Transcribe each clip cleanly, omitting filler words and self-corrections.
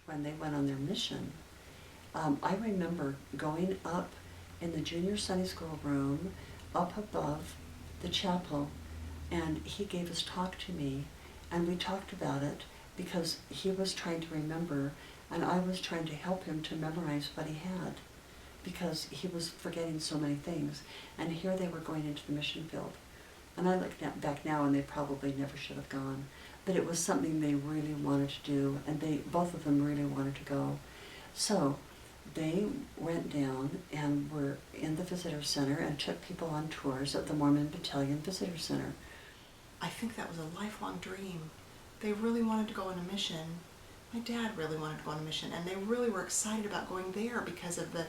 when they went on their mission. I remember going up in the junior Sunday school room, up above the chapel, and he gave his talk to me, and we talked about it because he was trying to remember, and I was trying to help him to memorize what he had, because he was forgetting so many things. And here they were going into the mission field. And I look back now, and they probably never should have gone. But it was something they really wanted to do, and both of them really wanted to go. So they went down and were in the visitor center and took people on tours at the Mormon Battalion Visitor Center. I think that was a lifelong dream. They really wanted to go on a mission. My dad really wanted to go on a mission, and they really were excited about going there because of the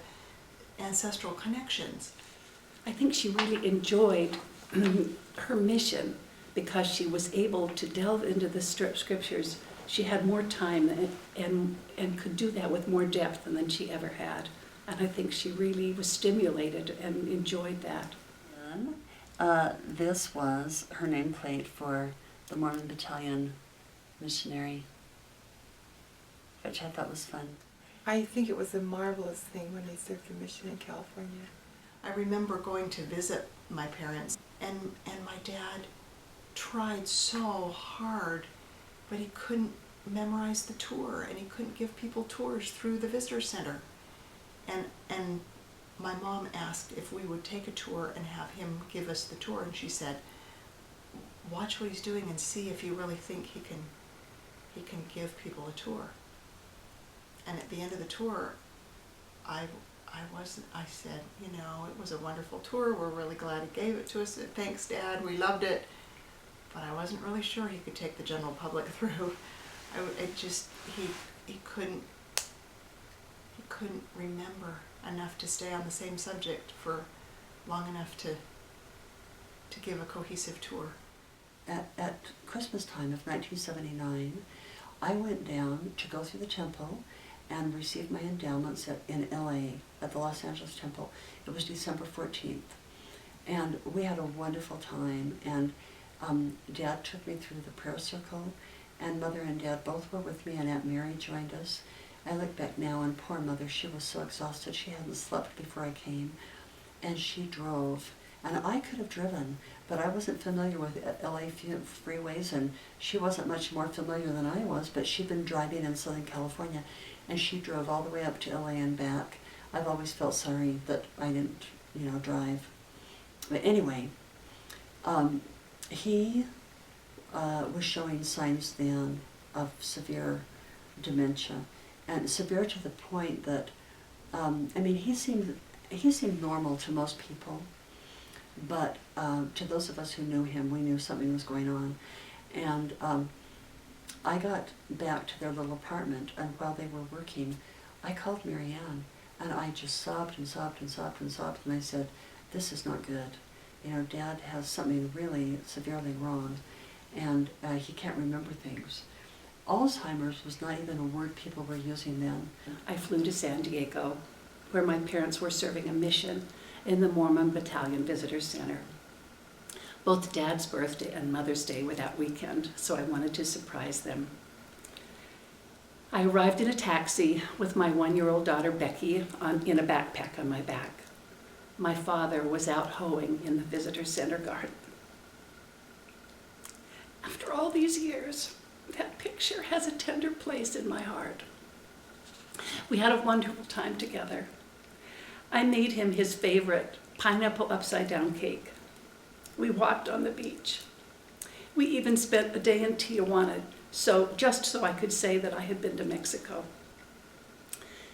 ancestral connections. I think she really enjoyed her mission because she was able to delve into the scriptures. She had more time and could do that with more depth than she ever had. And I think she really was stimulated and enjoyed that. This was her nameplate for the Mormon Battalion missionary, which I thought was fun. I think it was a marvelous thing when they served the mission in California. I remember going to visit my parents, and my dad tried so hard, but he couldn't memorize the tour, and he couldn't give people tours through the visitor center. And my mom asked if we would take a tour and have him give us the tour, and she said, watch what he's doing and see if you really think he can give people a tour. And at the end of the tour, I said, you know, it was a wonderful tour. We're really glad he gave it to us. Thanks, Dad. We loved it. But I wasn't really sure he could take the general public through. He couldn't remember enough to stay on the same subject for long enough to give a cohesive tour. At Christmas time of 1979, I went down to go through the temple and received my endowments in LA at the Los Angeles Temple. It was December 14th. And we had a wonderful time, and Dad took me through the prayer circle, and Mother and Dad both were with me, and Aunt Mary joined us. I look back now, and poor Mother, she was so exhausted. She hadn't slept before I came, and she drove. And I could have driven, but I wasn't familiar with LA freeways, and she wasn't much more familiar than I was, but she'd been driving in Southern California, and she drove all the way up to LA and back. I've always felt sorry that I didn't, drive. But anyway, he was showing signs then of severe dementia, and severe to the point that, he seemed normal to most people, but to those of us who knew him, we knew something was going on. And I got back to their little apartment, and while they were working, I called Marianne, and I just sobbed and sobbed and sobbed and sobbed, and I said, this is not good. Dad has something really severely wrong, and he can't remember things. Alzheimer's was not even a word people were using then. I flew to San Diego, where my parents were serving a mission in the Mormon Battalion Visitor Center. Both Dad's birthday and Mother's Day were that weekend, so I wanted to surprise them. I arrived in a taxi with my 1-year-old daughter Becky in a backpack on my back. My father was out hoeing in the visitor center garden. After all these years, that picture has a tender place in my heart. We had a wonderful time together. I made him his favorite pineapple upside-down cake. We walked on the beach. We even spent a day in Tijuana, just so I could say that I had been to Mexico.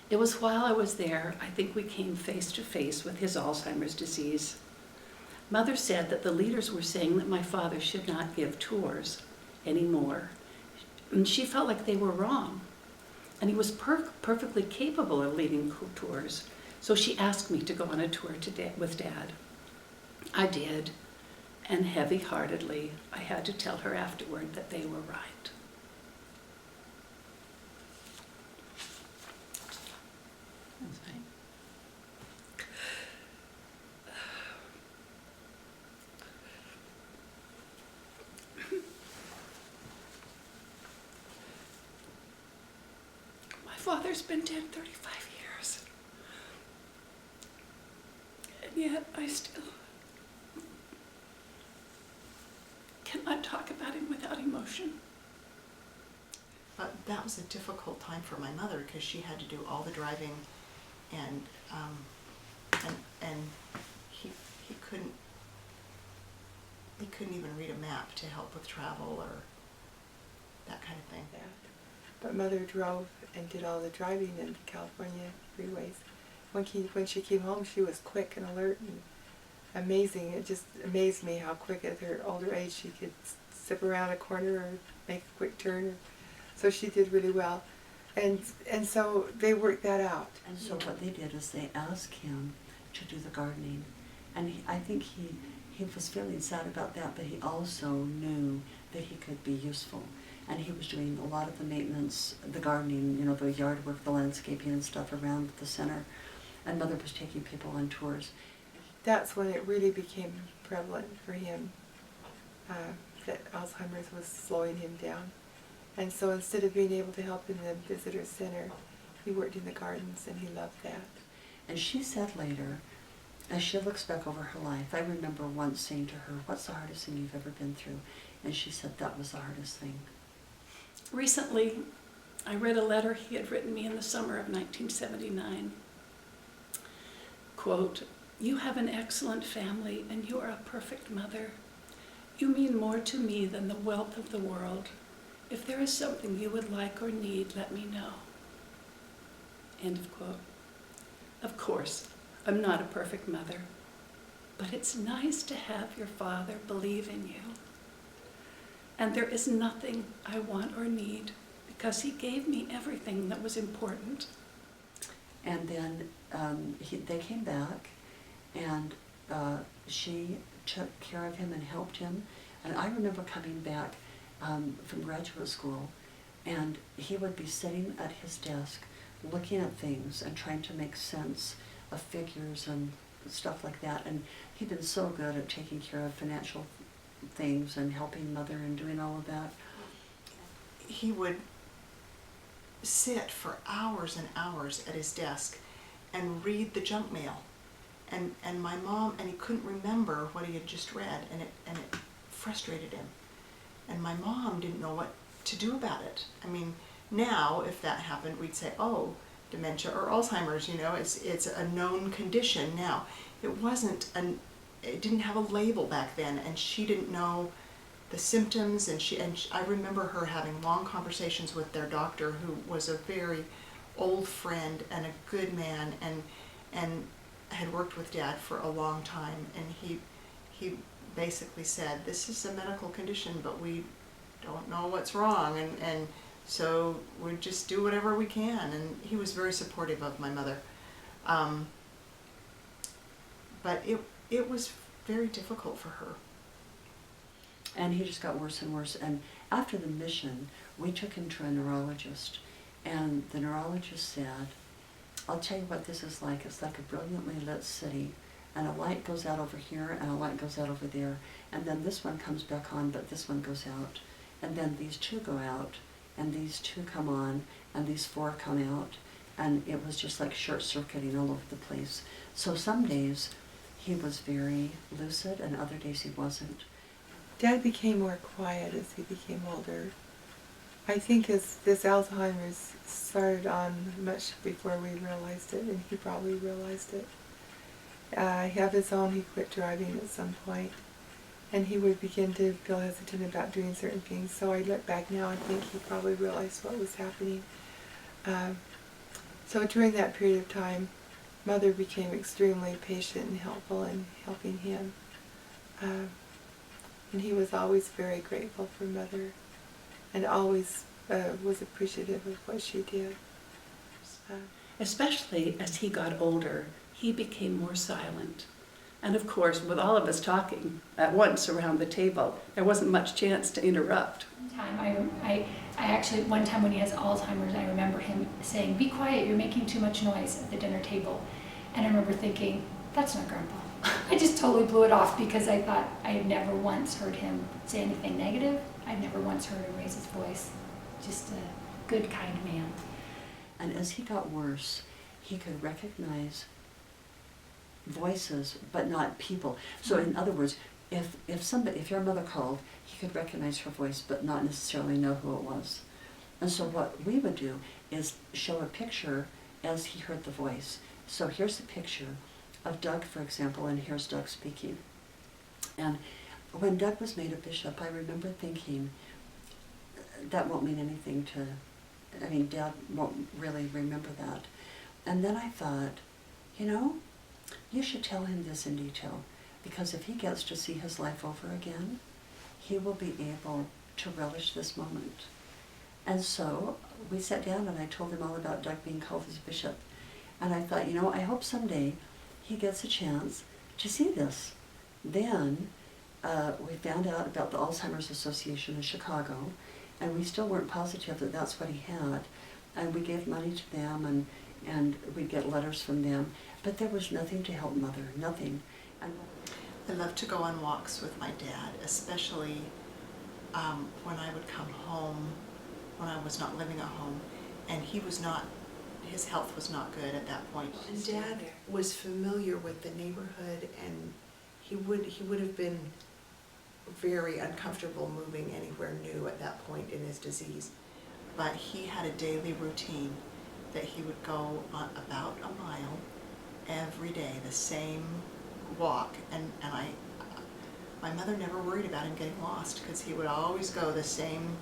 It was while I was there, I think we came face to face with his Alzheimer's disease. Mother said that the leaders were saying that my father should not give tours anymore. And she felt like they were wrong. And he was perfectly capable of leading tours. So she asked me to go on a tour with Dad. I did, and heavy-heartedly, I had to tell her afterward that they were right. That's right. father's been dead 35 years. And yet I still cannot talk about him without emotion. But that was a difficult time for my mother because she had to do all the driving, and he couldn't even read a map to help with travel or that kind of thing. Yeah. But Mother drove and did all the driving in the California freeways. When she came home, she was quick and alert and amazing. It just amazed me how quick at her older age she could zip around a corner or make a quick turn. So she did really well. And so they worked that out. And so what they did is they asked him to do the gardening. And I think he was feeling sad about that, but he also knew that he could be useful. And he was doing a lot of the maintenance, the gardening, you know, the yard work, the landscaping and stuff around the center. And Mother was taking people on tours. That's when it really became prevalent for him, that Alzheimer's was slowing him down. And so instead of being able to help in the visitor center, he worked in the gardens, and he loved that. And she said later, as she looks back over her life, I remember once saying to her, "What's the hardest thing you've ever been through?" And she said that was the hardest thing. Recently, I read a letter he had written me in the summer of 1979. Quote, "You have an excellent family and you are a perfect mother. You mean more to me than the wealth of the world. If there is something you would like or need, let me know." End of quote. Of course, I'm not a perfect mother, but it's nice to have your father believe in you. And there is nothing I want or need because he gave me everything that was important. And then they came back, and she took care of him and helped him. And I remember coming back from graduate school, and he would be sitting at his desk looking at things and trying to make sense of figures and stuff like that. And he'd been so good at taking care of financial things and helping Mother and doing all of that. He would sit for hours and hours at his desk and read the junk mail. And my mom, and he couldn't remember what he had just read, and it frustrated him. And my mom didn't know what to do about it. I mean, now if that happened, we'd say, oh, dementia or Alzheimer's, you know, it's a known condition now. It didn't have a label back then, and she didn't know the symptoms, and I remember her having long conversations with their doctor, who was a very old friend and a good man, and had worked with Dad for a long time, and he basically said, "This is a medical condition, but we don't know what's wrong, and so we just do whatever we can." And he was very supportive of my mother, but it was very difficult for her. And he just got worse and worse. And after the mission, we took him to a neurologist, and the neurologist said, "I'll tell you what this is like. It's like a brilliantly lit city, and a light goes out over here and a light goes out over there, and then this one comes back on, but this one goes out, and then these two go out, and these two come on, and these four come out." And it was just like short-circuiting all over the place. So some days he was very lucid, and other days he wasn't. Dad became more quiet as he became older. I think as this Alzheimer's started on much before we realized it, and he probably realized it. Of his own, he quit driving at some point, and he would begin to feel hesitant about doing certain things. So I look back now and think he probably realized what was happening. So during that period of time, Mother became extremely patient and helpful in helping him. And he was always very grateful for Mother, and always was appreciative of what she did. Especially as he got older, he became more silent. And of course, with all of us talking at once around the table, there wasn't much chance to interrupt. I actually, one time when he has Alzheimer's, I remember him saying, "Be quiet, you're making too much noise at the dinner table." And I remember thinking, that's not Grandpa. I just totally blew it off, because I thought I had never once heard him say anything negative. I'd never once heard him raise his voice. Just a good, kind man. And as he got worse, he could recognize voices, but not people. So in other words, if your mother called, he could recognize her voice, but not necessarily know who it was. And so what we would do is show a picture as he heard the voice. So here's a picture of Doug, for example, and here's Doug speaking. And when Doug was made a bishop, I remember thinking, that won't mean anything to, Dad won't really remember that. And then I thought, you should tell him this in detail, because if he gets to see his life over again, he will be able to relish this moment. And so we sat down and I told him all about Doug being called as bishop. And I thought, I hope someday he gets a chance to see this. Then we found out about the Alzheimer's Association in Chicago, and we still weren't positive that that's what he had. And we gave money to them, and we'd get letters from them. But there was nothing to help Mother, nothing. And I love to go on walks with my dad, especially when I would come home, when I was not living at home, and his health was not good at that point. And Dad was familiar with the neighborhood, and he would have been very uncomfortable moving anywhere new at that point in his disease. But he had a daily routine that he would go on about a mile every day, the same walk, and my mother never worried about him getting lost, because he would always go the same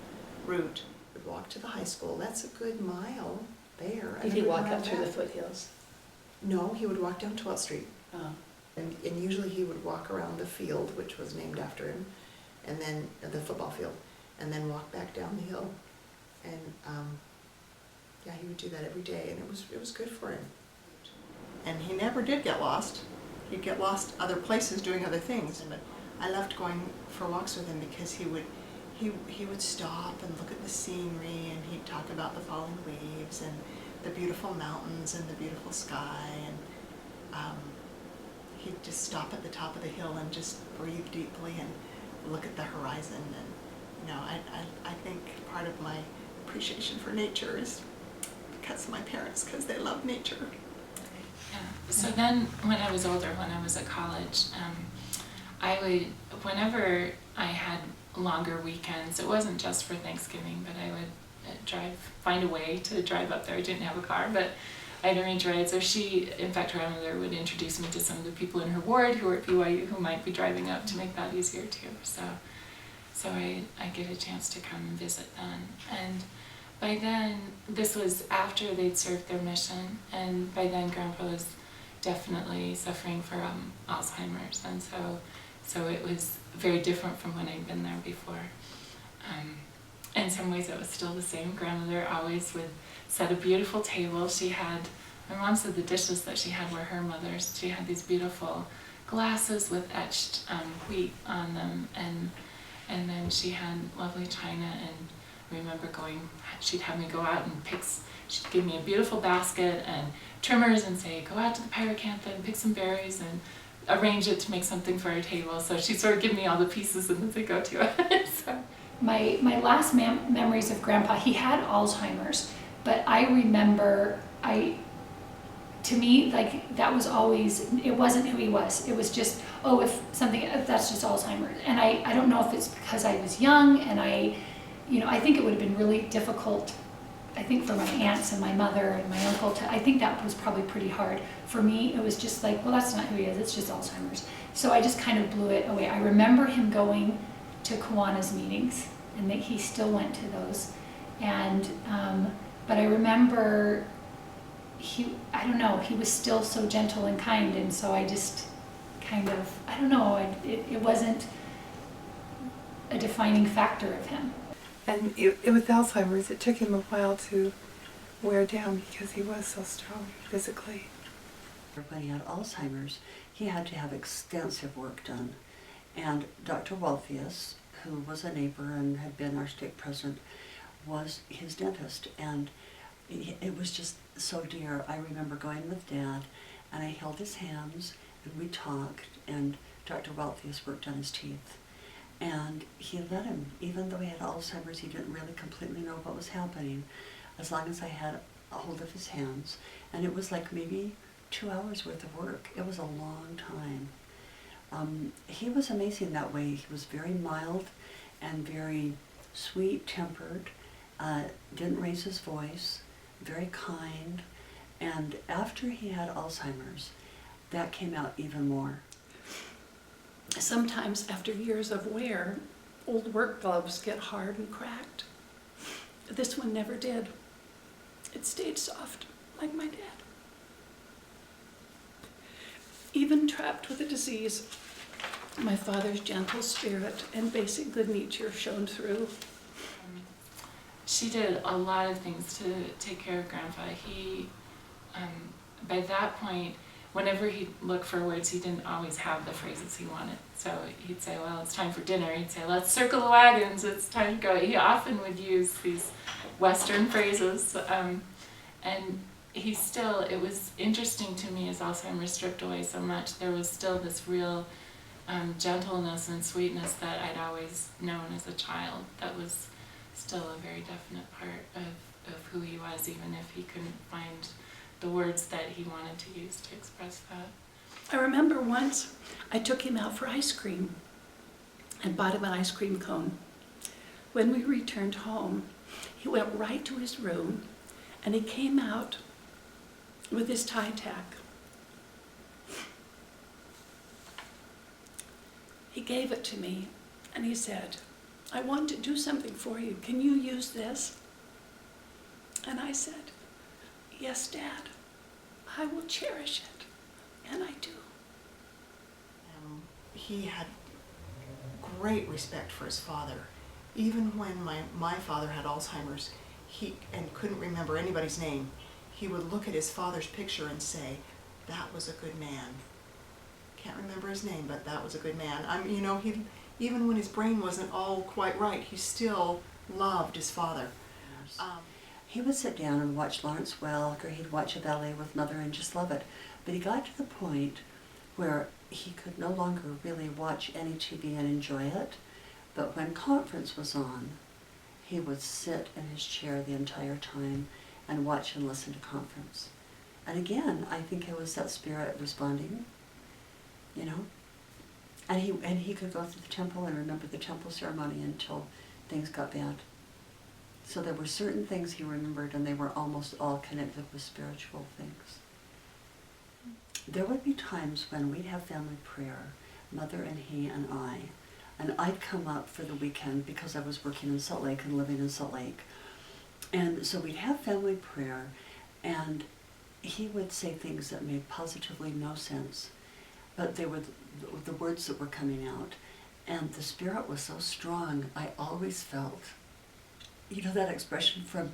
route. He would walk to the high school. That's a good mile there. Did he walk up through the foothills? No, he would walk down 12th Street. Oh. And usually he would walk around the field, which was named after him, and then the football field, and then walk back down the hill. And he would do that every day, and it was good for him. And he never did get lost. He'd get lost other places doing other things. But I loved going for walks with him because he would stop and look at the scenery, and he'd talk about the falling leaves and the beautiful mountains and the beautiful sky, and he'd just stop at the top of the hill and just breathe deeply and look at the horizon. And I think part of my appreciation for nature is because of my parents, because they love nature. Yeah. So then, when I was older, when I was at college, I would, whenever I had longer weekends, it wasn't just for Thanksgiving, but I would find a way to drive up there. I didn't have a car, but I'd arrange rides. Or in fact, her grandmother would introduce me to some of the people in her ward who were at BYU who might be driving up to make that easier too. So I get a chance to come and visit then. And by then, this was after they'd served their mission, and by then Grandpa was definitely suffering from Alzheimer's, and so it was very different from when I'd been there before. In some ways it was still the same. Grandmother always would set a beautiful table. My mom said the dishes that she had were her mother's. She had these beautiful glasses with etched wheat on them, and then she had lovely china, and I remember she'd have me go out and she'd give me a beautiful basket and trimmers and say, go out to the pyracantha and pick some berries and arrange it to make something for our table. So she'd sort of give me all the pieces and then say, go to it. So. My last memories of Grandpa, he had Alzheimer's, but I remember, to me, like, that was always, it wasn't who he was. It was just, that's just Alzheimer's. And I don't know if it's because I was young, and I think it would have been really difficult, I think, for my aunts and my mother and my uncle I think that was probably pretty hard. For me, it was just like, well, that's not who he is, it's just Alzheimer's. So I just kind of blew it away. I remember him going to Kiwanis meetings, and that he still went to those. And, but I remember he was still so gentle and kind, and so I just kind of, it wasn't a defining factor of him. And with Alzheimer's, it took him a while to wear down because he was so strong physically. When he had Alzheimer's, he had to have extensive work done. And Dr. Walthius, who was a neighbor and had been our stake president, was his dentist. And it was just so dear. I remember going with Dad, and I held his hands, and we talked, and Dr. Walthius worked on his teeth. And he let him, even though he had Alzheimer's, he didn't really completely know what was happening. As long as I had a hold of his hands, and it was like maybe 2 hours worth of work. It was a long time. He was amazing that way. He was very mild and very sweet-tempered, didn't raise his voice, very kind, and after he had Alzheimer's, that came out even more. Sometimes after years of wear, old work gloves get hard and cracked. This one never did. It stayed soft, like my dad. Even trapped with a disease, my father's gentle spirit and basic good nature shone through. She did a lot of things to take care of Grandpa. He, by that point, whenever he'd look for words, he didn't always have the phrases he wanted. So he'd say, well, it's time for dinner. He'd say, let's circle the wagons, it's time to go. He often would use these Western phrases. And he still, it was interesting to me as Alzheimer's stripped away so much, there was still this real gentleness and sweetness that I'd always known as a child that was still a very definite part of who he was, even if he couldn't find the words that he wanted to use to express that. I remember once I took him out for ice cream and bought him an ice cream cone. When we returned home, he went right to his room and he came out with his tie tack. He gave it to me and he said, I want to do something for you. Can you use this? And I said, yes, Dad, I will cherish it. And I do. He had great respect for his father. Even when my father had Alzheimer's, and couldn't remember anybody's name, he would look at his father's picture and say, that was a good man. Can't remember his name, but that was a good man. He, even when his brain wasn't all quite right, he still loved his father. He would sit down and watch Lawrence Welk, or he'd watch a ballet with Mother and just love it. But he got to the point where he could no longer really watch any TV and enjoy it. But when conference was on, he would sit in his chair the entire time and watch and listen to conference. And again, I think it was that spirit responding, you know. And he could go through the temple and remember the temple ceremony until things got bad. So there were certain things he remembered, and they were almost all connected with spiritual things. There would be times when we'd have family prayer, Mother and he and I, and I'd come up for the weekend because I was working in Salt Lake and living in Salt Lake. And so we'd have family prayer, and he would say things that made positively no sense, but they were the words that were coming out. And the spirit was so strong, I always felt, you know that expression from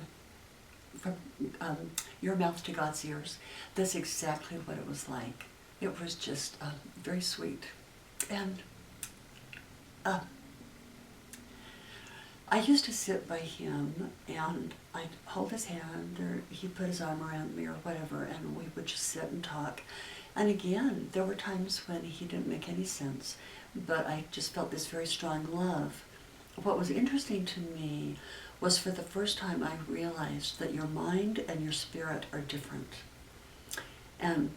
your mouth to God's ears? That's exactly what it was like. It was just very sweet. And I used to sit by him and I'd hold his hand, or he'd put his arm around me or whatever, and we would just sit and talk. And again, there were times when he didn't make any sense, but I just felt this very strong love. What was interesting to me was for the first time I realized that your mind and your spirit are different. And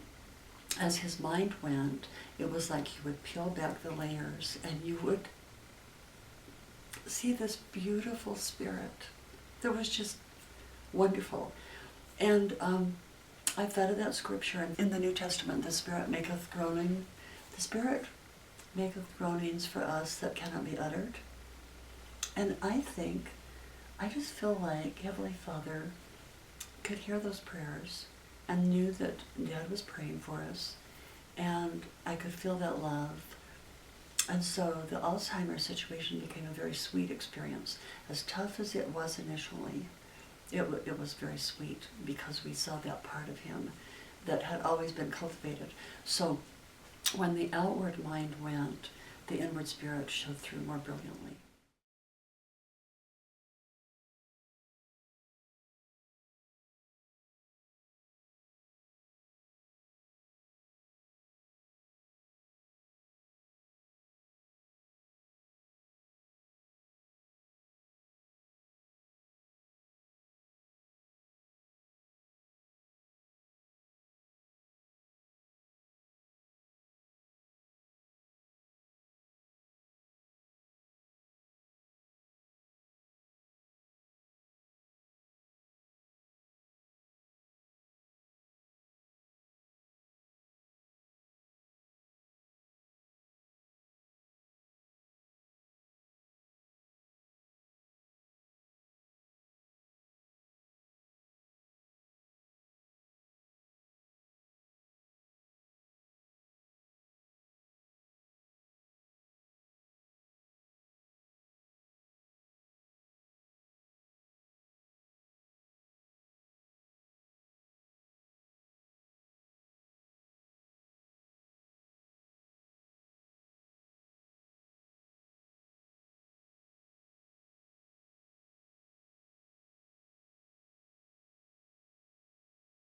as his mind went, it was like he would peel back the layers and you would see this beautiful spirit that was just wonderful. And I thought of that scripture in the New Testament, the Spirit maketh groaning. The Spirit maketh groanings for us that cannot be uttered. And I just feel like Heavenly Father could hear those prayers and knew that Dad was praying for us, and I could feel that love. And so the Alzheimer's situation became a very sweet experience. As tough as it was initially, it was very sweet because we saw that part of him that had always been cultivated. So when the outward mind went, the inward spirit showed through more brilliantly.